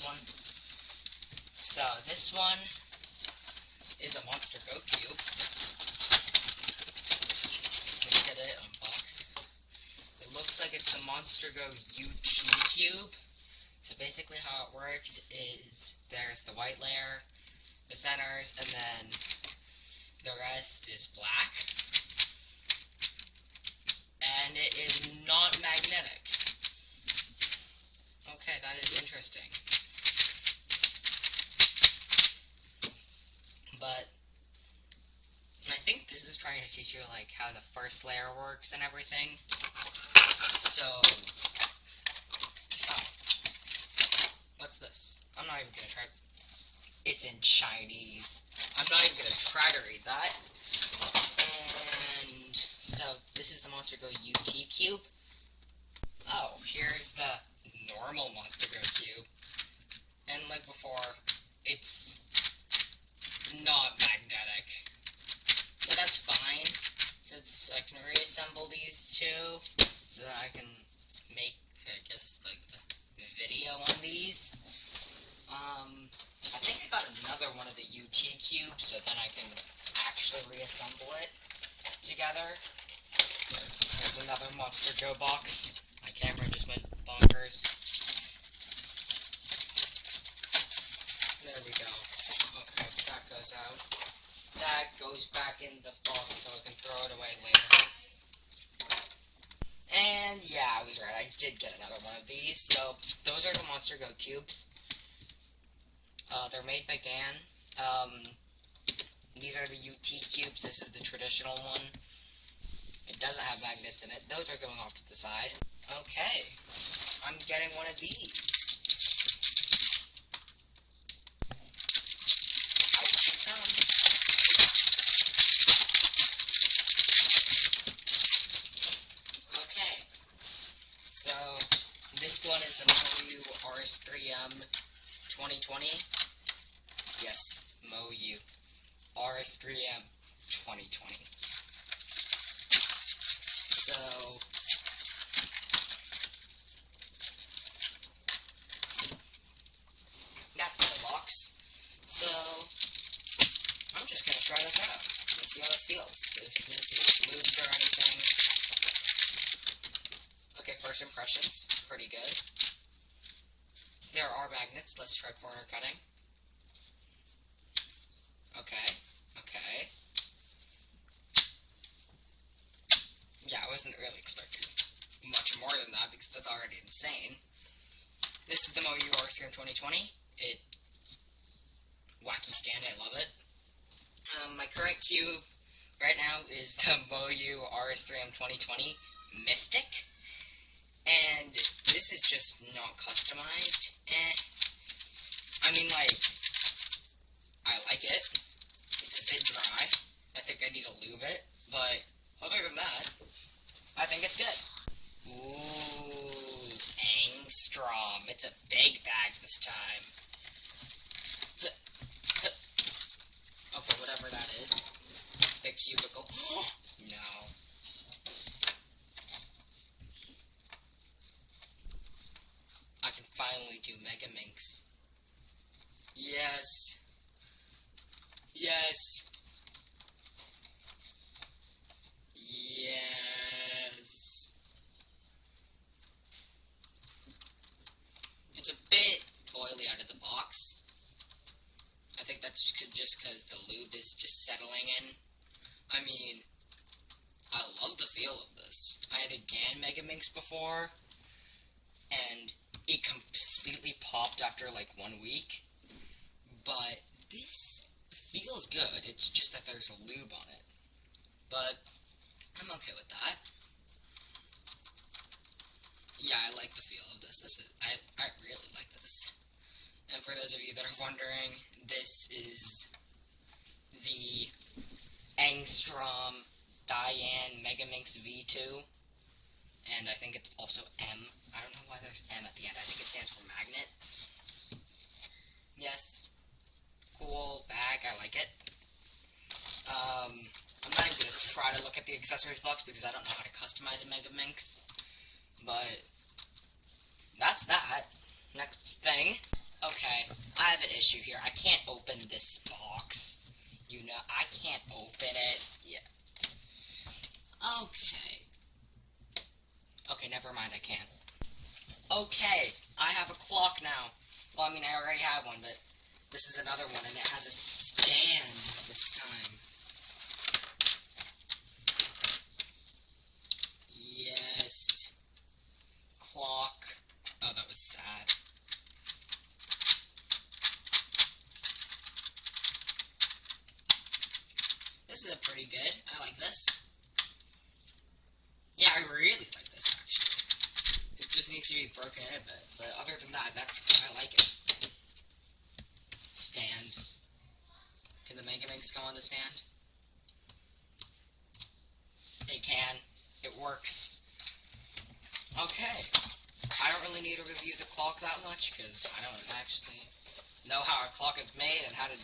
one. So this one is a MonsterGo cube. Let's get it unboxed. It looks like it's the MonsterGo UT cube. So basically how it works is there's the white layer, the centers, and then the rest is black. And it is not magnetic. Okay, that is interesting. But I think this is trying to teach you like how the first layer works and everything. So, what's this? I'm not even gonna try. It's in Chinese. I'm not even gonna try to read that. And so this is the MonsterGo UT cube. Oh, here's the normal MonsterGo cube. And like before, it's not magnetic. But that's fine, since I can reassemble these two, so that I can make, I guess, like a video on these. I think I got another one of the UT cubes, so then I can actually reassemble it together. There's another MonsterGo box. My camera just went bonkers. There we go. Okay, that goes out. That goes back in the box so I can throw it away later. And yeah, I was right. I did get another one of these. So those are the MonsterGo cubes. They're made by GAN. These are the UT cubes. This is the traditional one. It doesn't have magnets in it. Those are going off to the side. Okay, I'm getting one of these. Okay, so this one is the MoU RS3M 2020. Yes, MoU RS3M 2020. So that's the box. So I'm just gonna try this out. Let's see how it feels. If you can see it moves or anything. Okay, first impressions, pretty good. There are magnets. Let's try corner cutting. Okay. Yeah, I wasn't really expecting much more than that because that's already insane. This is the MoU RS3M 2020. Wacky stand, I love it. My current cube right now is the MoU RS3M 2020 Mystic. And this is just not customized. I mean, like, I like it. It's a bit dry. I think I need to lube it. But other than that, I think it's good. Ooh, Angstrom. It's a big bag this time. Okay, whatever that is. TheCubicle. No. I can finally do Megaminx. Yes. Yes. Yes. It's a bit oily out of the box. I think that's just because the lube is just settling in. I mean, I love the feel of this. I had a GAN Megaminx before, and it completely popped after like 1 week. But this feels good. It's just that there's a lube on it. But I'm okay with that. Yeah, I like the feel of this. I really like this. And for those of you that are wondering, this is the Angstrom Diane Megaminx V2. And I think it's also M. I don't know why there's M at the end. I think it stands for magnet. Yes. Cool bag. I like it. I'm not even going to try to look at the accessories box because I don't know how to customize a Megaminx. But that's that. Next thing. Okay, I have an issue here. I can't open this box. You know, I can't open it. Yeah. Okay. Okay, never mind, I can. Okay, I have a clock now. Well, I mean, I already have one, but this is another one, and it has a stand this time. Yes. Clock. Oh, that was sad. This is a pretty good. I like this. Yeah, I really like this, actually. It just needs to be broken in a bit, but other than that, I like it. Stand. Can the Megaminx go on the stand? It can. It works. Okay. I don't really need to review the clock that much, because I don't actually know how a clock is made and how to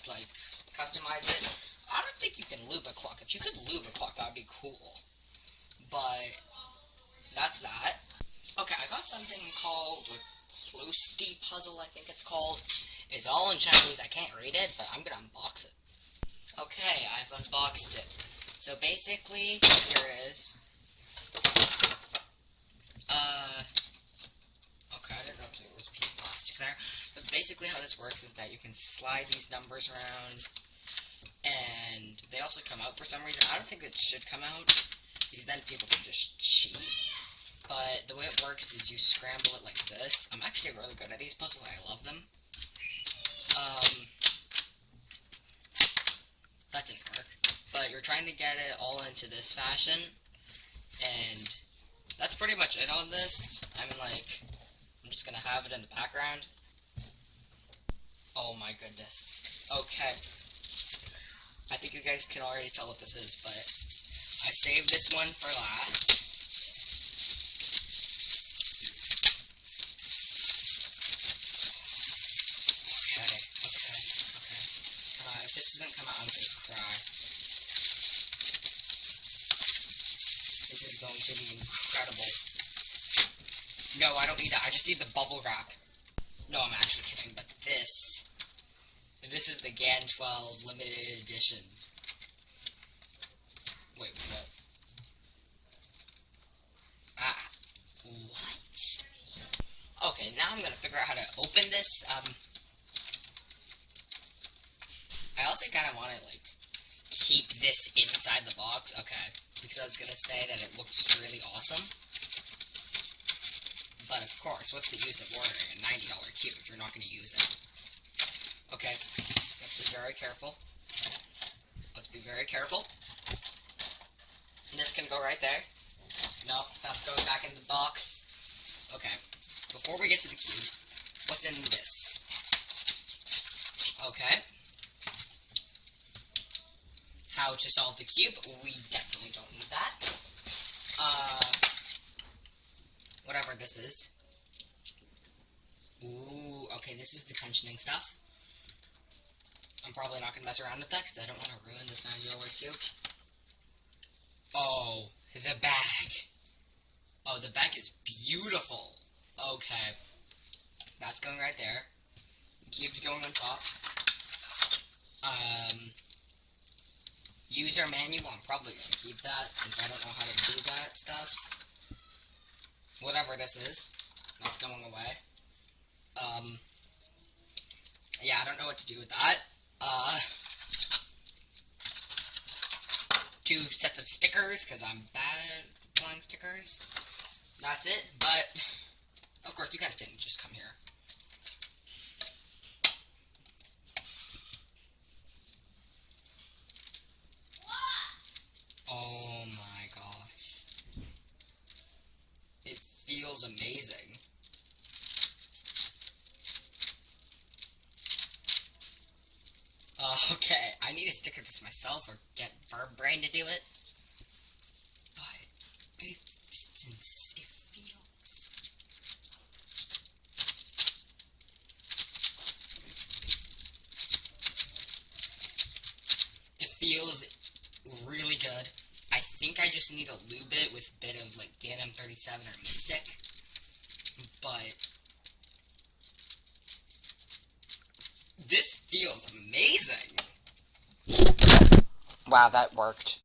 like, customize it. I don't think you can lube a clock. If you could lube a clock, that would be cool. But that's that. Okay, I got something called a Closety puzzle, I think it's called. It's all in Chinese. I can't read it, but I'm gonna unbox it. Okay, I've unboxed it. So basically, here it is. Okay, I didn't know if there was a piece of plastic there. But basically how this works is that you can slide these numbers around, and they also come out for some reason. I don't think it should come out, because then people can just cheat. But the way it works is you scramble it like this. I'm actually really good at these puzzles. I love them. That didn't work. But you're trying to get it all into this fashion, and that's pretty much it on this. I mean, like, I'm just gonna have it in the background. Oh my goodness. Okay. I think you guys can already tell what this is, but I saved this one for last. Okay. If this doesn't come out, I'm gonna cry. This is going to be incredible. No, I don't need that. I just need the bubble wrap. No, I'm actually kidding, but this is the GAN12 limited edition. Wait, what? What? Okay, now I'm gonna figure out how to open this. I also kind of want to, like, keep this inside the box. Okay, because I was gonna say that it looks really awesome. But of course, what's the use of ordering a $90 cube if you're not going to use it? Okay, let's be very careful. Let's be very careful. And this can go right there. No, that's going back in the box. Okay, before we get to the cube, what's in this? Okay. How to solve the cube? We definitely don't need that. Whatever this is. Ooh, okay, this is the tensioning stuff. I'm probably not going to mess around with that because I don't want to ruin this $90 cube. Oh, the bag. Oh, the bag is beautiful. Okay. That's going right there. Cube's going on top. User manual, I'm probably going to keep that since I don't know how to do that stuff. Whatever this is, that's going away. Yeah, I don't know what to do with that. 2 sets of stickers, because I'm bad at applying stickers. That's it, but, of course, you guys didn't just come here. Oh my gosh. It feels amazing. Okay, I need to sticker this myself or get Verbrain to do it. But it feels... It feels really good. I think I just need to lube it with a bit of like GAN12 or Mystic. But This feels amazing. Wow, that worked.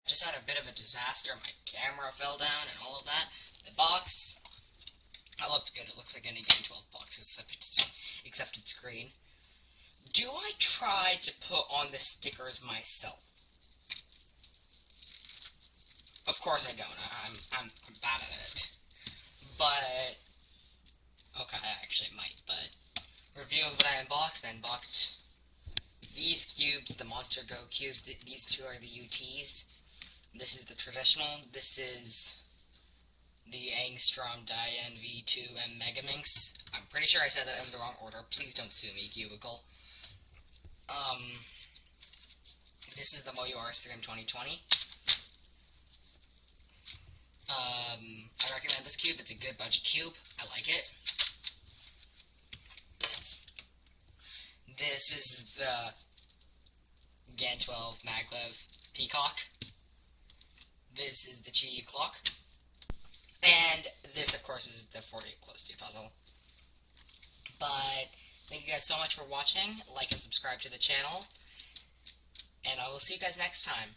Just had a bit of a disaster. My camera fell down and all of that. The box, that looks good. It looks like any GAN12 box, except it's green. Do I try to put on the stickers myself? Of course I don't. I'm bad at it. But okay, I actually might. But review of what I unboxed. I unboxed these cubes, the MonsterGo cubes. These two are the UTs. This is the traditional. This is the Angstrom GAN12 and Megaminx. I'm pretty sure I said that in the wrong order. Please don't sue me, Cubicle. This is the RUBIK'S 2020. I recommend this cube. It's a good budget cube. I like it. This is the GAN12 maglev peacock. This is the Chi clock. And this, of course, is the 48 close to puzzle. But thank you guys so much for watching. Like and subscribe to the channel. And I will see you guys next time.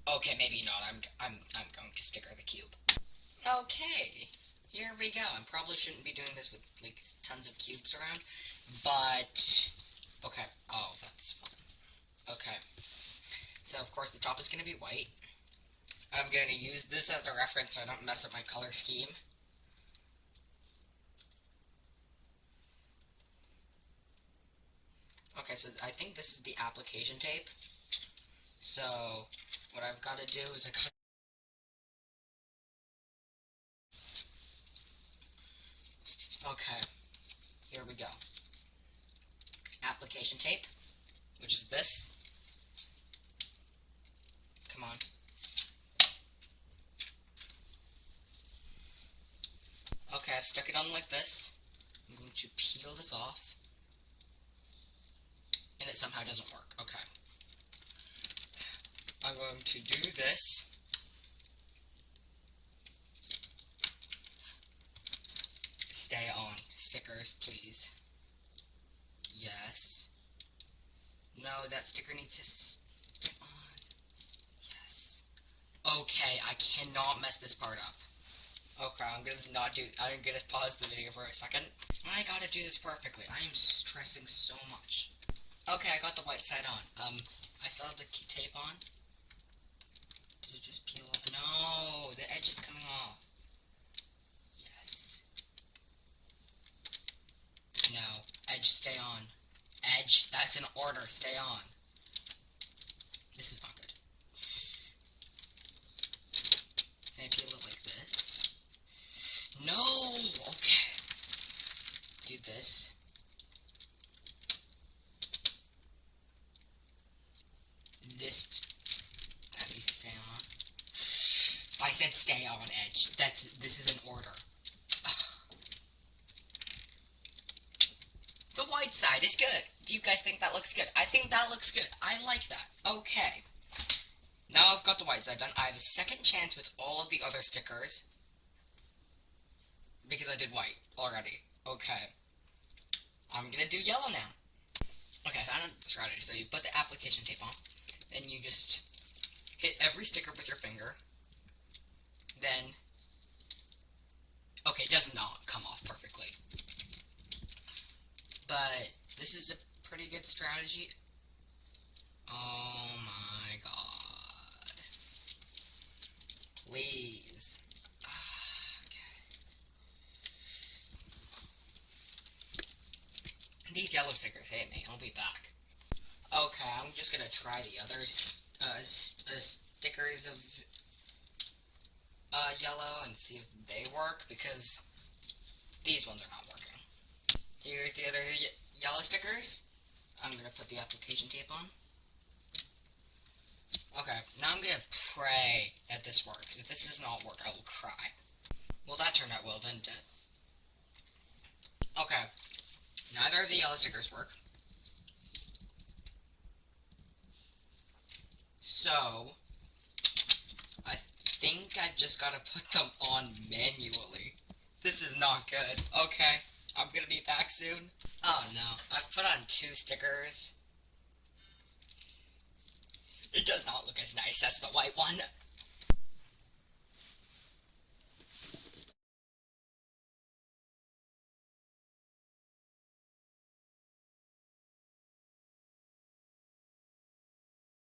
Okay, maybe not. I'm going to sticker the cube. Okay, here we go. I probably shouldn't be doing this with like tons of cubes around, but okay. Oh, that's fun. Okay, so of course the top is going to be white. I'm going to use this as a reference so I don't mess up my color scheme. Okay, so I think this is the application tape. So what I've got to do is okay, here we go. Application tape, which is this. Come on. Okay, I've stuck it on like this. I'm going to peel this off. And it somehow doesn't work. Okay. I'm going to do this. Stay on. Stickers, please. Yes. No, that sticker needs to stay on. Yes. Okay, I cannot mess this part up. Okay, I'm gonna pause the video for a second. I gotta do this perfectly. I am stressing so much. Okay, I got the white side on. I still have the tape on. Does it just peel off? No, the edge is coming off. Yes. No, edge, stay on. Edge, that's an order, stay on. This is not good. Can I peel it like this? No! Okay. Do this. This, that needs to stay on. I said stay on, edge. This is an order. The white side is good. Do you guys think that looks good? I think that looks good. I like that. Okay. Now I've got the white side done. I have a second chance with all of the other stickers. Because I did white already. Okay. I'm gonna do yellow now. Okay, I found the strategy. So you put the application tape on. Then you just hit every sticker with your finger. Then, okay, it does not come off perfectly. But this is a pretty good strategy. Oh my god. Please. Okay. These yellow stickers hate me. I'll be back. Okay, I'm just gonna try the other stickers of yellow and see if they work, because these ones are not working. Here's the other yellow stickers. I'm gonna put the application tape on. Okay, now I'm gonna pray that this works. If this does not work, I will cry. Well, that turned out well, didn't it? Okay, neither of the yellow stickers work. So, I think I've just gotta put them on manually. This is not good. Okay, I'm gonna be back soon. Oh no, I've put on 2 stickers. It does not look as nice as the white one.